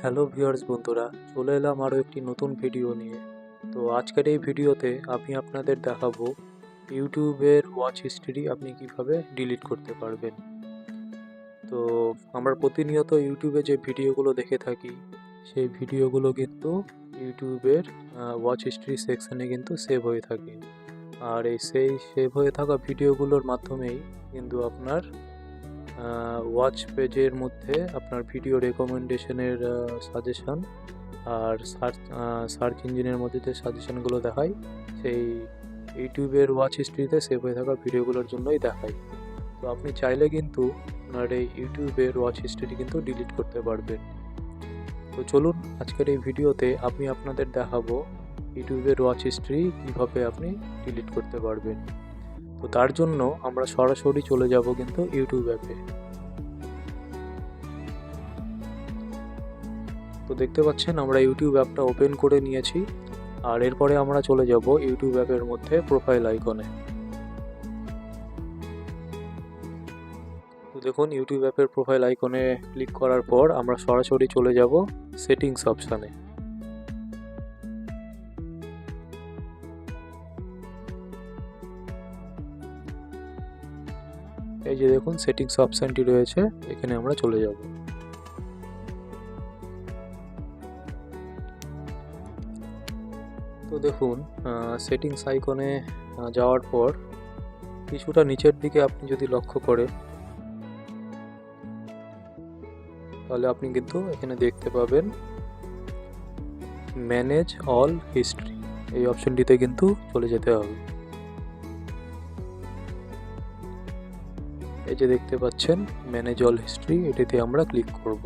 Hello viewers বন্ধুরা, চলে এলাম আরও একটি নতুন ভিডিও নিয়ে। তো আজকের এই ভিডিওতে আমি আপনাদের দেখাবো ইউটিউবের ওয়াচ হিস্ট্রি আপনি কিভাবে ডিলিট করতে পারবেন। তো আমরা প্রতিনিয়ত ইউটিউবে যে ভিডিওগুলো দেখে থাকি সেই ভিডিওগুলো কিন্তু ইউটিউবের ওয়াচ হিস্ট্রি সেকশনে কিন্তু সেভ হয়ে থাকে। আর সেই সেভ হয়ে থাকা ভিডিওগুলোর মাধ্যমেই কিন্তু আপনার ওয়াচ পেজের মধ্যে আপনার ভিডিও রেকমেন্ডেশনের সাজেশন আর সার্চ ইঞ্জিনের মধ্যে যে সাজেশনগুলো দেখায় সেই ইউটিউবের ওয়াচ হিস্ট্রিতে সেভ হয়ে থাকা ভিডিওগুলোর জন্যই দেখায়। তো আপনি চাইলে কিন্তু আপনার এই ইউটিউবের ওয়াচ হিস্ট্রি কিন্তু ডিলিট করতে পারবেন। তো চলুন আজকের এই ভিডিওতে আমি আপনাদের দেখাবো ইউটিউবের ওয়াচ হিস্ট্রি কীভাবে আপনি ডিলিট করতে পারবেন। তো তার জন্য আমরা সরাসরি চলে যাব কিন্তু ইউটিউব অ্যাপে। তো দেখতে পাচ্ছেন আমরা ইউটিউব অ্যাপটা ওপেন করে নিয়েছি, আর এরপরে আমরা চলে যাব ইউটিউব অ্যাপের মধ্যে প্রোফাইল আইকনে। তো দেখুন ইউটিউব অ্যাপের প্রোফাইল আইকনে ক্লিক করার পর আমরা সরাসরি চলে যাব সেটিংস অপশানে। এই যে দেখুন সেটিংস অপশানটি রয়েছে, এখানে আমরা চলে যাব। তো দেখুন সেটিংস আইকনে যাওয়ার পর কিছুটা নিচের দিকে আপনি যদি লক্ষ্য করেন তাহলে আপনি কিন্তু এখানে দেখতে পাবেন ম্যানেজ অল হিস্ট্রি, এই অপশনটিতে কিন্তু চলে যেতে হবে। এই যে দেখতে পাচ্ছেন ম্যানেজ অল হিস্ট্রি, এটিতে আমরা ক্লিক করব।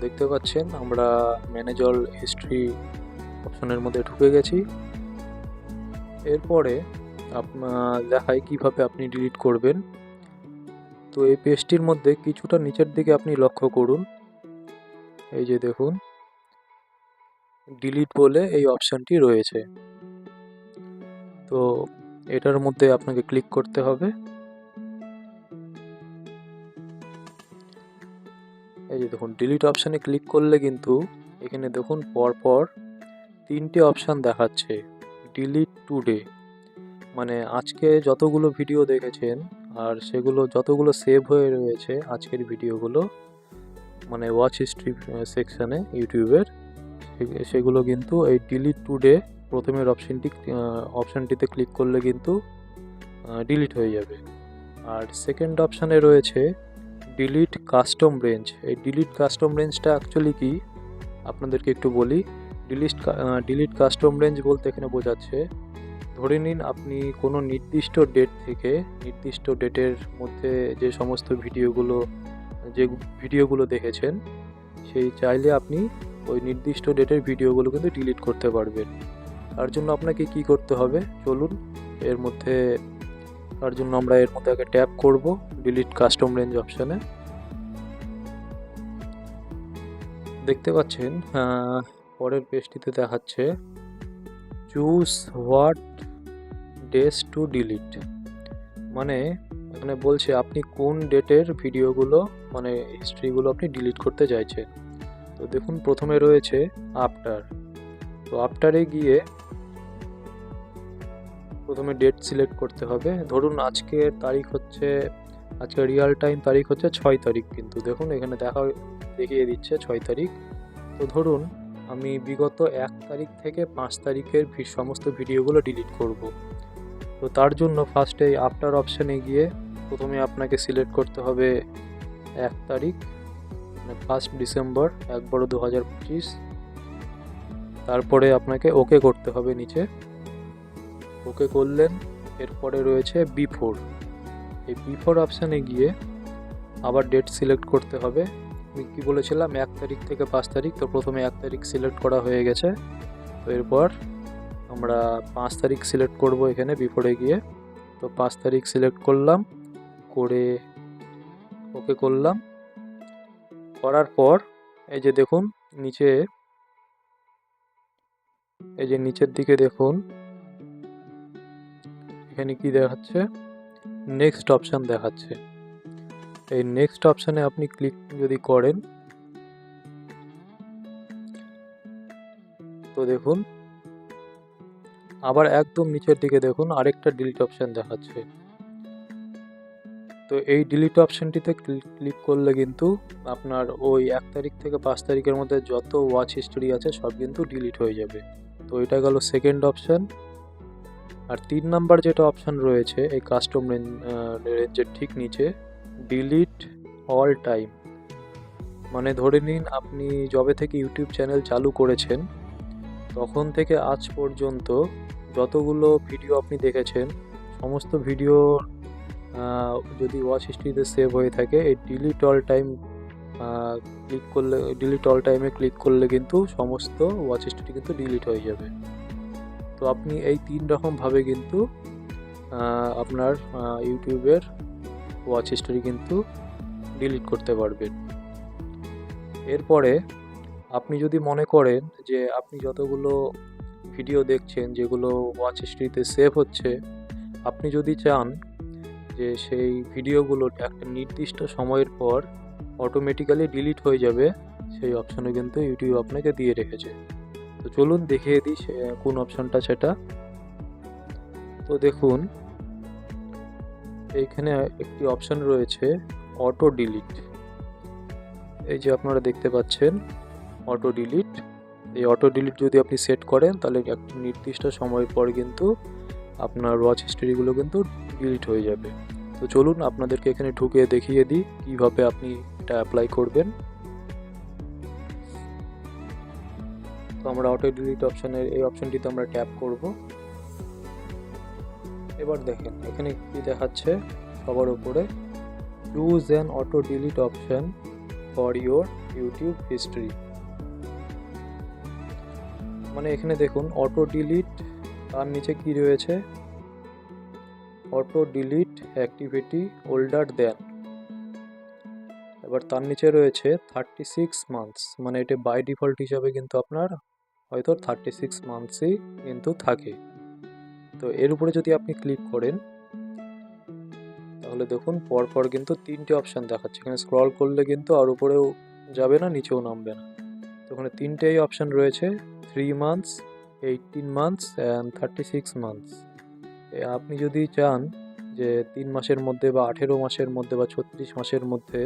দেখতে পাচ্ছেন আমরা ম্যানেজ অল হিস্ট্রি অপশনের মধ্যে ঢুকে গেছি। এরপরে আপনার দেখায় কিভাবে আপনি ডিলিট করবেন। তো এই পেজটির মধ্যে কিছুটা নিচের দিকে আপনি লক্ষ্য করুন, এই যে দেখুন ডিলিট বলে এই অপশানটি রয়েছে। তো এটার মধ্যে আপনাকে ক্লিক করতে হবে। এই যে দেখুন ডিলিট অপশানে ক্লিক করলে কিন্তু এখানে দেখুন পরপর তিনটে অপশান দেখাচ্ছে। ডিলিট টুডে মানে আজকে যতগুলো ভিডিও দেখেছেন আর সেগুলো যতগুলো সেভ হয়ে রয়েছে আজকের ভিডিওগুলো, মানে ওয়াচ হিস্ট্রি সেকশানে ইউটিউবের, সেগুলো কিন্তু এই ডিলিট টুডে প্রথমের অপশানটিতে ক্লিক করলে কিন্তু ডিলিট হয়ে যাবে। আর সেকেন্ড অপশানে রয়েছে ডিলিট কাস্টম রেঞ্জ। এই ডিলিট কাস্টম রেঞ্জটা অ্যাকচুয়ালি কি আপনাদেরকে একটু বলি। ডিলিট কাস্টম রেঞ্জ বলতে এখানে বোঝাচ্ছে, ধরে নিন আপনি কোনো নির্দিষ্ট ডেট থেকে নির্দিষ্ট ডেটের মধ্যে যে সমস্ত ভিডিওগুলো দেখেছেন সেই চাইলে আপনি ওই নির্দিষ্ট ডেটের ভিডিওগুলো কিন্তু ডিলিট করতে পারবেন। তার জন্য আপনাকে কি করতে হবে চলুন এর মধ্যে, তার জন্য আমরা এর মধ্যে আগে ট্যাপ করব ডিলিট কাস্টম রেঞ্জ অপশানে। দেখতে পাচ্ছেন পরের পেজটিতে দেখাচ্ছে choose what days to delete, মানে এখানে বলছে আপনি কোন ডেটের ভিডিওগুলো মানে হিস্ট্রিগুলো আপনি ডিলিট করতে চাইছেন। তো দেখুন প্রথমে রয়েছে আফটার। তো আফটারে গিয়ে প্রথমে ডেট সিলেক্ট করতে হবে। ধরুন আজকের তারিখ হচ্ছে, আজকে রিয়াল টাইম তারিখ হচ্ছে 6 তারিখ, কিন্তু দেখুন এখানে দেখিয়ে দিচ্ছে 6 তারিখ। তো ধরুন আমি বিগত 1 তারিখ থেকে 5 তারিখের সমস্ত ভিডিওগুলো ডিলিট করব। তো তার জন্য ফার্স্টে এই আফটার অপশানে গিয়ে প্রথমে আপনাকে সিলেক্ট করতে হবে 1 তারিখ, মানে 1 ডিসেম্বর 1/12/2025। তারপরে আপনাকে ওকে করতে হবে নিচে, ওকে করলেন। এরপরে রয়েছে বিফোর, এই বিফোর অপশানে গিয়ে আবার ডেট সিলেক্ট করতে হবে। আমি কী বলেছিলাম 1 তারিখ থেকে 5 তারিখ, তো প্রথমে 1 তারিখ সিলেক্ট করা হয়ে গেছে। তো এরপর আমরা 5 তারিখ সিলেক্ট করব এখানে বিফোরে গিয়ে। তো 5 তারিখ সিলেক্ট করলাম, করে ওকে করলাম। করার পর এই যে দেখুন নিচে, এই যে নিচের দিকে দেখুন এখানে কি দেখাচ্ছে, নেক্সট অপশান দেখাচ্ছে। এই নেক্সট অপশানে আপনি ক্লিক যদি করেন তো দেখুন আবার একদম নিচের দিকে দেখুন আরেকটা ডিলিট অপশান দেখাচ্ছে। তো এই ডিলিট অপশানটিতে ক্লিক করলে কিন্তু আপনার ওই 1 তারিখ থেকে 5 তারিখের মধ্যে যত ওয়াচ হিস্টোরি আছে সব কিন্তু ডিলিট হয়ে যাবে। তো এটা গেল সেকেন্ড অপশান। আর 3 নাম্বার যেটা অপশান রয়েছে এই কাস্টম রেঞ্জের ঠিক নিচে, ডিলিট অল টাইম। মানে ধরে নিন আপনি যবে থেকে ইউটিউব চ্যানেল চালু করেছেন তখন থেকে আজ পর্যন্ত যতগুলো ভিডিও আপনি দেখেছেন সমস্ত ভিডিও যদি ওয়াচ হিস্ট্রিতে সেভ হয়ে থাকে এই delete all time delete all টাইমে ক্লিক করলে কিন্তু সমস্ত ওয়াচ হিস্ট্রি কিন্তু ডিলিট হয়ে যাবে। তো আপনি এই 3 রকমভাবে কিন্তু আপনার ইউটিউবের ওয়াচ হিস্ট্রি কিন্তু ডিলিট করতে পারবেন। এরপরে আপনি যদি মনে করেন যে আপনি যতগুলো ভিডিও দেখছেন যেগুলো ওয়াচ হিস্ট্রিতে সেভ হচ্ছে, আপনি যদি চান যে সেই ভিডিওগুলো একটা নির্দিষ্ট সময়ের পর অটোমেটিক্যালি ডিলিট হয়ে যাবে, সেই অপশানও কিন্তু ইউটিউব আপনাকে দিয়ে রেখেছে। তো চলুন দেখিয়ে দিই কোন অপশানটা সেটা। তো দেখুন এইখানে একটি অপশান রয়েছে অটো ডিলিট। এই যে আপনারা দেখতে পাচ্ছেন অটো ডিলিট। এই অটো ডিলিট যদি আপনি সেট করেন তাহলে একটা নির্দিষ্ট সময়ের পর কিন্তু আপনার ওয়াচ হিস্ট্রিগুলো কিন্তু ডিলিট হয়ে যাবে। তো চলুন আপনাদেরকে এখানে ঢুকে দেখিয়ে দিই কীভাবে আপনি এটা অ্যাপ্লাই করবেন। তো আমরা অটো ডিলিট অপশানের এই অপশানটিতে আমরা ট্যাপ করব। এবার দেখেন এখানে কি দেখাচ্ছে সবার উপরে, choose an auto delete option for your YouTube history. মানে এখানে দেখুন অটো ডিলিট, তার নিচে কি রয়েছে, auto delete activity older than. এবার তার নিচে রয়েছে 36 মান্থস, মানে এটা বাই ডিফল্ট হিসাবে কিন্তু আপনার হয়তো 36 মান্থসই কিন্তু থাকে। তো এর উপরে যদি আপনি ক্লিক করেন তাহলে দেখুন পরপর কিন্তু 3টে অপশান দেখাচ্ছে। এখানে স্ক্রল করলে কিন্তু আর উপরেও যাবে না নিচেও নামবে না। তো ওখানে 3টেই অপশান রয়েছে, 3 মান্থস, 18 মান্থস অ্যান্ড 36 মান্থস। আপনি যদি চান যে 3 মাসের মধ্যে বা 18 মাসের মধ্যে বা 36 মাসের মধ্যে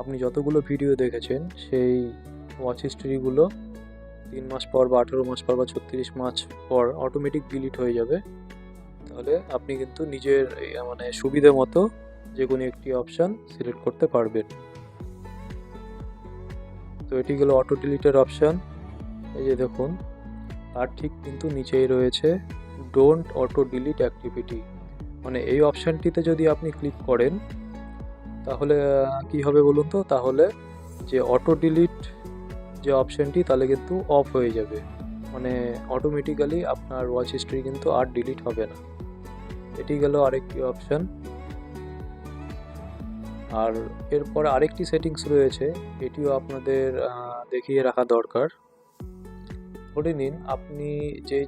আপনি যতগুলো ভিডিও দেখেছেন সেই ওয়াচ হিস্ট্রিগুলো 3 মাস পর বা 18 মাস পর বা 36 মাস পর অটোমেটিক ডিলিট হয়ে যাবে, তাহলে আপনি কিন্তু নিজের মানে সুবিধে মতো যে কোনো একটি অপশান সিলেক্ট করতে পারবেন। তো এটি গেল অটো ডিলিটের অপশান। এই যে দেখুন তার ঠিক কিন্তু নিচেই রয়েছে ডোন্ট অটো ডিলিট অ্যাক্টিভিটি। মানে এই অপশানটিতে যদি আপনি ক্লিক করেন তাহলে কি হবে বলুন তো, তাহলে যে অটো ডিলিট যে অপশানটি তাহলে কিন্তু অফ হয়ে যাবে, মানে অটোমেটিক্যালি আপনার ওয়াচ হিস্ট্রি কিন্তু আর ডিলিট হবে না। এটি গেল আরেকটি অপশান। আর এরপর আরেকটি সেটিংস রয়েছে, এটিও আপনাদের দেখিয়ে রাখা দরকার। ধরে নিন আপনি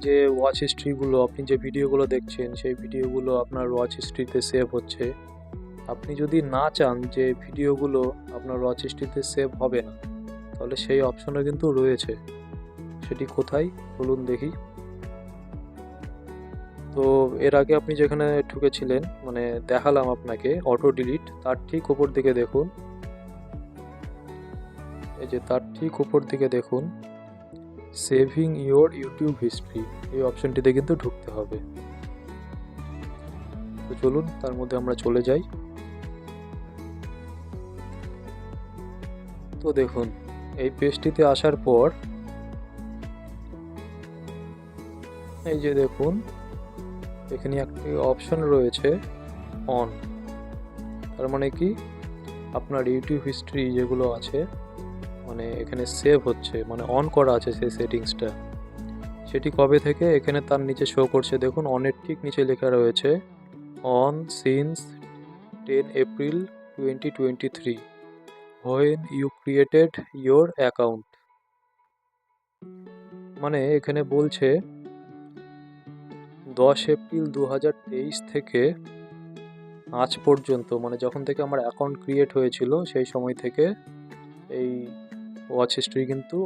যে ওয়াচ হিস্ট্রিগুলো আপনি যে ভিডিওগুলো দেখছেন সেই ভিডিওগুলো আপনার ওয়াচ হিস্ট্রিতে সেভ হচ্ছে। আপনি যদি না চান যে ভিডিওগুলো আপনার ওয়াচ হিস্ট্রিতে সেভ হবে না, তাহলে সেই অপশনও কিন্তু রয়েছে। সেটি কোথায় চলুন দেখি। তো এর আগে আপনি যেখানে ঢুকেছিলেন মানে দেখালাম আপনাকে অটো ডিলিট, তার ঠিক উপর দিকে দেখুন, এই যে তার ঠিক উপর দিকে দেখুন সেভিং ইওর ইউটিউব হিস্ট্রি, এই অপশনটিতে কিন্তু ঢুকতে হবে। তো চলুন তার মধ্যে আমরা চলে যাই। তো দেখুন এই পেজটিতে আসার পর এই যে দেখুন এখানে একটি অপশন রয়েছে অন। তার মানে কি আপনার ইউটিউব হিস্ট্রি যেগুলো আছে মানে এখানে সেভ হচ্ছে, মানে অন করা আছে সেই সেটিংসটা। সেটি কবে থেকে এখানে তার নিচে শো করছে দেখুন, অনের ঠিক নিচে লেখা রয়েছে on since 10 April 2023 when you created your account। মানে এখানে বলছে 10 এপ্রিল 2023 থেকে আজ পর্যন্ত, মানে যখন থেকে আমার অ্যাকাউন্ট ক্রিয়েট হয়েছিল সেই সময় থেকে এই ওয়াচ হিস্ট্রি কিন্তু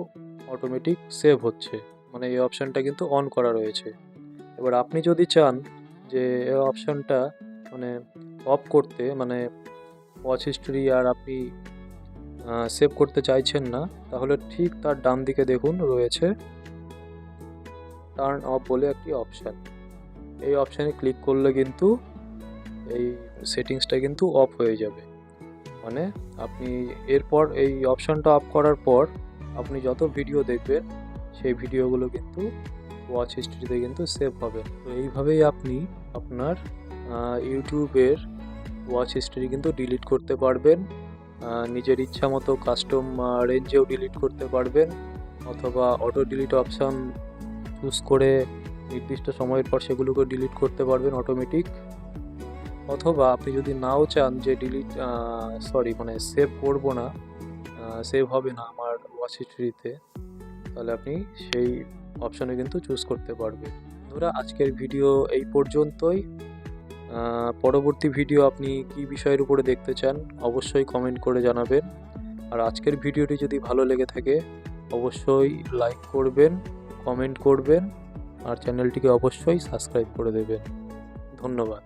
অটোমেটিক সেভ হচ্ছে, মানে এই অপশানটা কিন্তু অন করা রয়েছে। এবার আপনি যদি চান যে এই অপশানটা মানে অফ করতে, মানে ওয়াচ হিস্ট্রি আর আপনি সেভ করতে চাইছেন না, তাহলে ঠিক তার ডান দিকে দেখুন রয়েছে টার্ন অফ বলে একটি অপশান। এই অপশানে ক্লিক করলে কিন্তু এই সেটিংসটা কিন্তু অফ হয়ে যাবে। মানে আপনি এরপর এই অপশানটা অফ করার পর আপনি যত ভিডিও দেখবেন সেই ভিডিওগুলো কিন্তু ওয়াচ হিস্ট্রিতে কিন্তু সেভ হবে। তো এইভাবেই আপনি আপনার ইউটিউবের ওয়াচ হিস্ট্রি কিন্তু ডিলিট করতে পারবেন। নিজের ইচ্ছা মতো কাস্টম রেঞ্জেও ডিলিট করতে পারবেন, অথবা অটো ডিলিট অপশান চুজ করে নির্দিষ্ট সময়ের পর সেগুলোকে ডিলিট করতে পারবেন অটোমেটিক। অথবা আপনি যদি নাও চান যে মানে সেভ করব না, সেভ হবে না আমার ওয়াচ হিস্ট্রিতে, তাহলে আপনি সেই অপশানে কিন্তু চুজ করতে পারবেন। বন্ধুরা, আজকের ভিডিও এই পর্যন্তই। পরবর্তী ভিডিও আপনি কী বিষয়ের উপরে দেখতে চান অবশ্যই কমেন্ট করে জানাবেন। আর আজকের ভিডিওটি যদি ভালো লেগে থাকে অবশ্যই লাইক করবেন, কমেন্ট করবেন আর চ্যানেলটিকে অবশ্যই সাবস্ক্রাইব করে দেবেন। ধন্যবাদ।